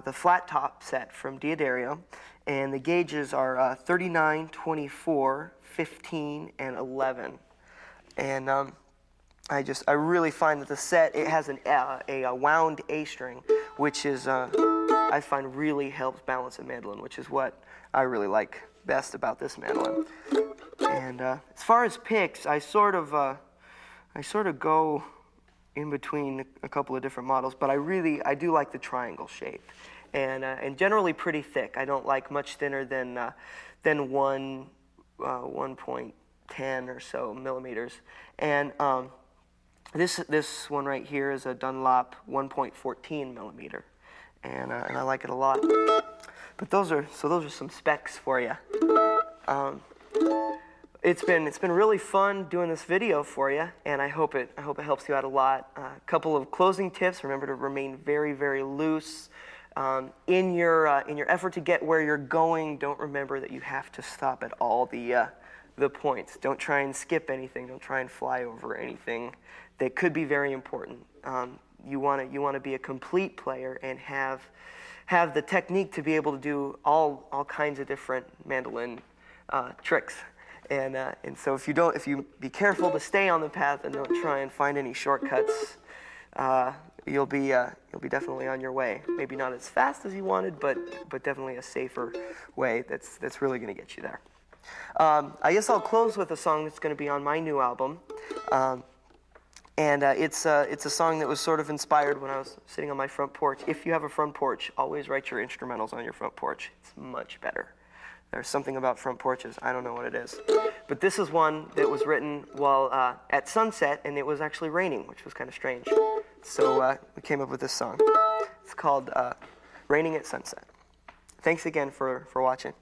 the flat top set from Diodario, and the gauges are 39, 24, 15, and 11. And I really find that the set, it has a wound A string, which is I find really helps balance a mandolin, which is what I really like best about this mandolin. And as far as picks, I sort of go in between a couple of different models, but I do like the triangle shape, and generally pretty thick. I don't like much thinner than 1.10 or so millimeters. And this one right here is a Dunlop 1.14 millimeter, and I like it a lot. But those are some specs for you. It's been really fun doing this video for you, and I hope it helps you out a lot. A couple of closing tips: remember to remain very, very loose. In your effort to get where you're going, don't remember that you have to stop at all the points. Don't try and skip anything. Don't try and fly over anything that could be very important. You want to be a complete player and have the technique to be able to do all kinds of different mandolin tricks. And so if you be careful to stay on the path and don't try and find any shortcuts, you'll be definitely on your way. Maybe not as fast as you wanted, but definitely a safer way that's really going to get you there. I guess I'll close with a song that's going to be on my new album, and it's a song that was sort of inspired when I was sitting on my front porch. If you have a front porch, always write your instrumentals on your front porch. It's much better. There's something about front porches. I don't know what it is. But this is one that was written while at sunset, and it was actually raining, which was kind of strange. So we came up with this song. It's called Raining at Sunset. Thanks again for watching.